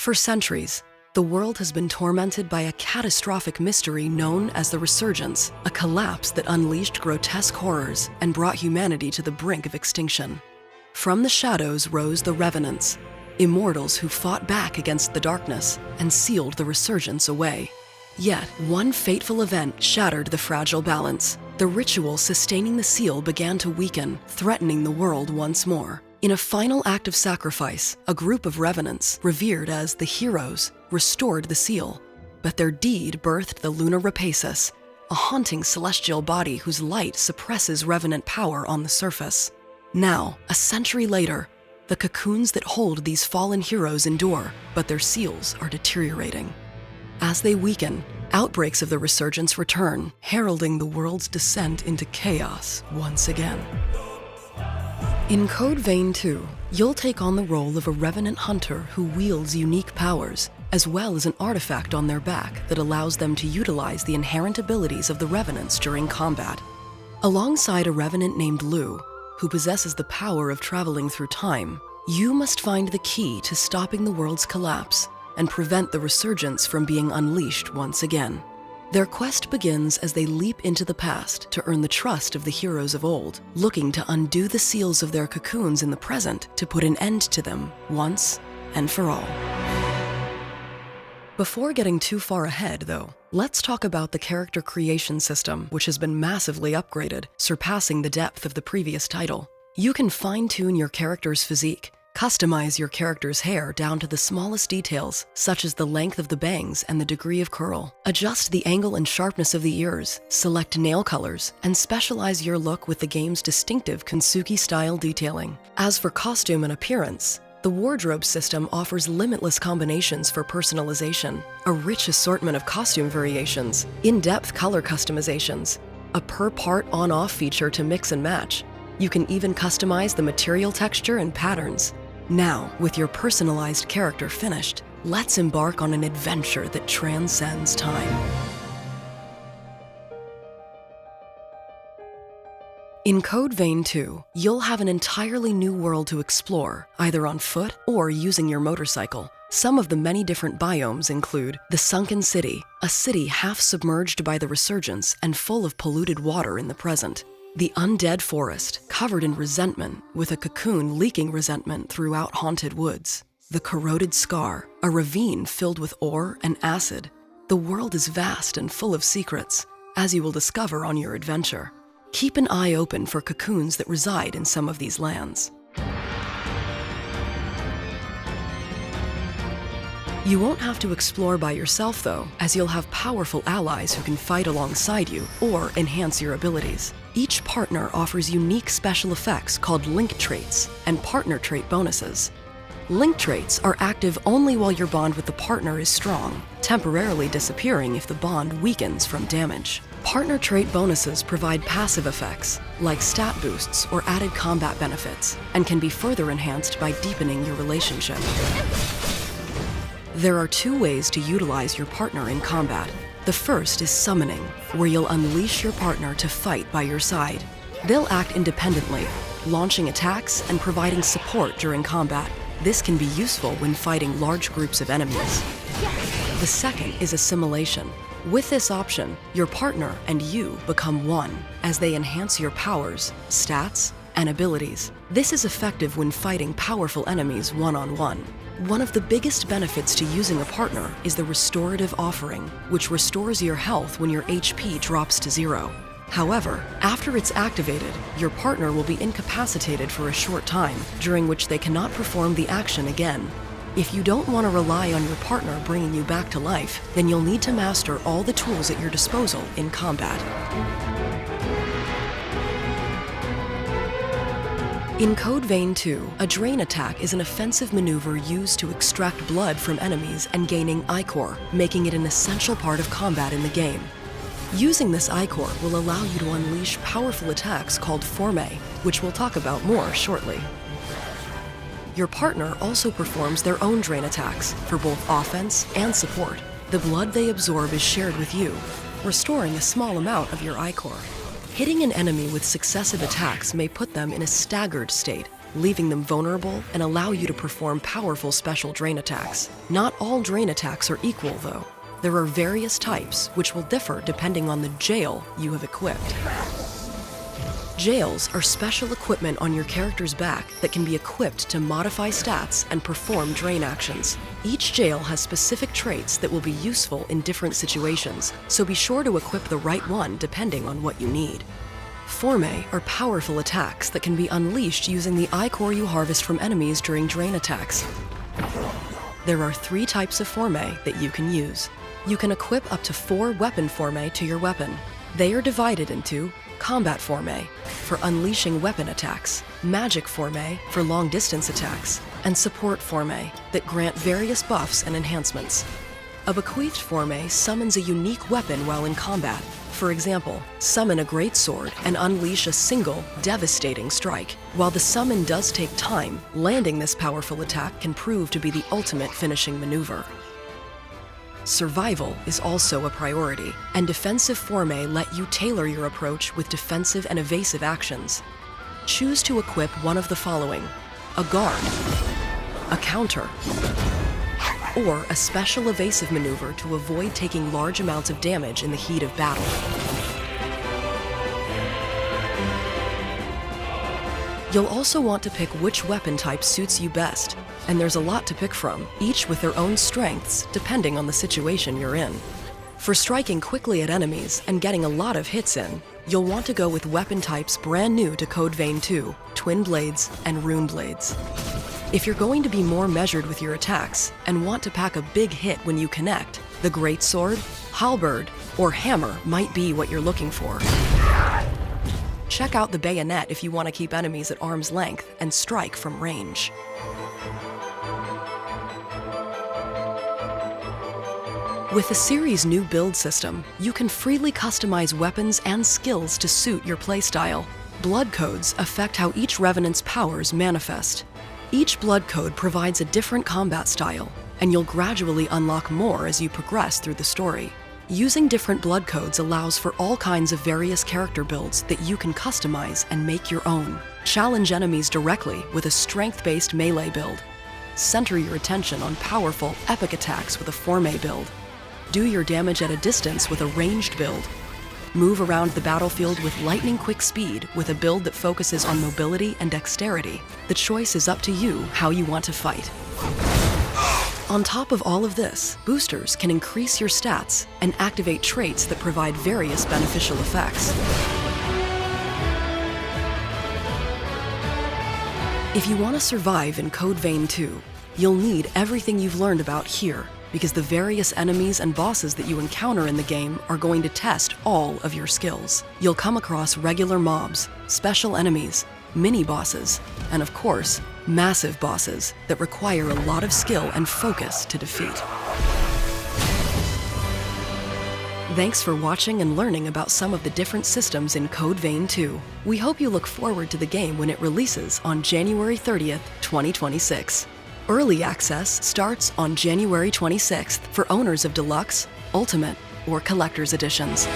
For centuries, the world has been tormented by a catastrophic mystery known as the Resurgence, a collapse that unleashed grotesque horrors and brought humanity to the brink of extinction. From the shadows rose the Revenants, immortals who fought back against the darkness and sealed the Resurgence away. Yet, one fateful event shattered the fragile balance. The ritual sustaining the seal began to weaken, threatening the world once more. In a final act of sacrifice, a group of Revenants, revered as the heroes, restored the seal. But their deed birthed the Lunar Rapaces, a haunting celestial body whose light suppresses Revenant power on the surface. Now, a century later, the cocoons that hold these fallen heroes endure, but their seals are deteriorating. As they weaken, outbreaks of the Resurgence return, heralding the world's descent into chaos once again. In Code Vein 2, you'll take on the role of a Revenant hunter who wields unique powers, as well as an artifact on their back that allows them to utilize the inherent abilities of the Revenants during combat. Alongside a Revenant named Lu, who possesses the power of traveling through time, you must find the key to stopping the world's collapse and prevent the Resurgence from being unleashed once again. Their quest begins as they leap into the past to earn the trust of the heroes of old, looking to undo the seals of their cocoons in the present to put an end to them once and for all. Before getting too far ahead, though, let's talk about the character creation system, which has been massively upgraded, surpassing the depth of the previous title. You can fine-tune your character's physique, customize your character's hair down to the smallest details, such as the length of the bangs and the degree of curl. Adjust the angle and sharpness of the ears, select nail colors, and specialize your look with the game's distinctive Kensuke-style detailing. As for costume and appearance, the wardrobe system offers limitless combinations for personalization, a rich assortment of costume variations, in-depth color customizations, a per-part on-off feature to mix and match. You can even customize the material texture and patterns. Now, with your personalized character finished, let's embark on an adventure that transcends time. In Code Vein 2, you'll have an entirely new world to explore, either on foot or using your motorcycle. Some of the many different biomes include the Sunken City, a city half submerged by the Resurgence and full of polluted water in the present. The Undead Forest, covered in resentment, with a cocoon leaking resentment throughout haunted woods. The Corroded Scar, a ravine filled with ore and acid. The world is vast and full of secrets, as you will discover on your adventure. Keep an eye open for cocoons that reside in some of these lands. You won't have to explore by yourself, though, as you'll have powerful allies who can fight alongside you or enhance your abilities. Each partner offers unique special effects called link traits and partner trait bonuses. Link traits are active only while your bond with the partner is strong, temporarily disappearing if the bond weakens from damage. Partner trait bonuses provide passive effects, like stat boosts or added combat benefits, and can be further enhanced by deepening your relationship. There are two ways to utilize your partner in combat. The first is summoning, where you'll unleash your partner to fight by your side. They'll act independently, launching attacks and providing support during combat. This can be useful when fighting large groups of enemies. The second is assimilation. With this option, your partner and you become one, as they enhance your powers, stats, and abilities. This is effective when fighting powerful enemies one-on-one. One of the biggest benefits to using a partner is the restorative offering, which restores your health when your HP drops to 0. However, after it's activated, your partner will be incapacitated for a short time, during which they cannot perform the action again. If you don't want to rely on your partner bringing you back to life, then you'll need to master all the tools at your disposal in combat. In Code Vein 2, a drain attack is an offensive maneuver used to extract blood from enemies and gaining ichor, making it an essential part of combat in the game. Using this ichor will allow you to unleash powerful attacks called Formae, which we'll talk about more shortly. Your partner also performs their own drain attacks for both offense and support. The blood they absorb is shared with you, restoring a small amount of your ichor. Hitting an enemy with successive attacks may put them in a staggered state, leaving them vulnerable and allow you to perform powerful special drain attacks. Not all drain attacks are equal, though. There are various types, which will differ depending on the jail you have equipped. Jails are special equipment on your character's back that can be equipped to modify stats and perform drain actions. Each jail has specific traits that will be useful in different situations, so be sure to equip the right one depending on what you need. Formae are powerful attacks that can be unleashed using the ichor you harvest from enemies during drain attacks. There are 3 types of Formae that you can use. You can equip up to 4 weapon Formae to your weapon. They are divided into Combat Formae for unleashing weapon attacks, Magic Formae for long-distance attacks, and Support Formae that grant various buffs and enhancements. A Bequeathed Formae summons a unique weapon while in combat. For example, summon a great sword and unleash a single, devastating strike. While the summon does take time, landing this powerful attack can prove to be the ultimate finishing maneuver. Survival is also a priority, and defensive Formae let you tailor your approach with defensive and evasive actions. Choose to equip one of the following: a guard, a counter, or a special evasive maneuver to avoid taking large amounts of damage in the heat of battle. You'll also want to pick which weapon type suits you best, and there's a lot to pick from, each with their own strengths depending on the situation you're in. For striking quickly at enemies and getting a lot of hits in, you'll want to go with weapon types brand new to Code Vein 2, Twin Blades and Rune Blades. If you're going to be more measured with your attacks and want to pack a big hit when you connect, the Great Sword, Halberd, or Hammer might be what you're looking for. Check out the Bayonet if you want to keep enemies at arm's length and strike from range. With the series' new build system, you can freely customize weapons and skills to suit your playstyle. Blood codes affect how each Revenant's powers manifest. Each blood code provides a different combat style, and you'll gradually unlock more as you progress through the story. Using different blood codes allows for all kinds of various character builds that you can customize and make your own. Challenge enemies directly with a strength-based melee build. Center your attention on powerful, epic attacks with a Formae build. Do your damage at a distance with a ranged build. Move around the battlefield with lightning-quick speed with a build that focuses on mobility and dexterity. The choice is up to you how you want to fight. On top of all of this, boosters can increase your stats and activate traits that provide various beneficial effects. If you want to survive in Code Vein 2, you'll need everything you've learned about here, because the various enemies and bosses that you encounter in the game are going to test all of your skills. You'll come across regular mobs, special enemies, mini-bosses, and of course, massive bosses that require a lot of skill and focus to defeat. Thanks for watching and learning about some of the different systems in Code Vein 2. We hope you look forward to the game when it releases on January 30th, 2026. Early access starts on January 26th for owners of Deluxe, Ultimate, or Collector's Editions.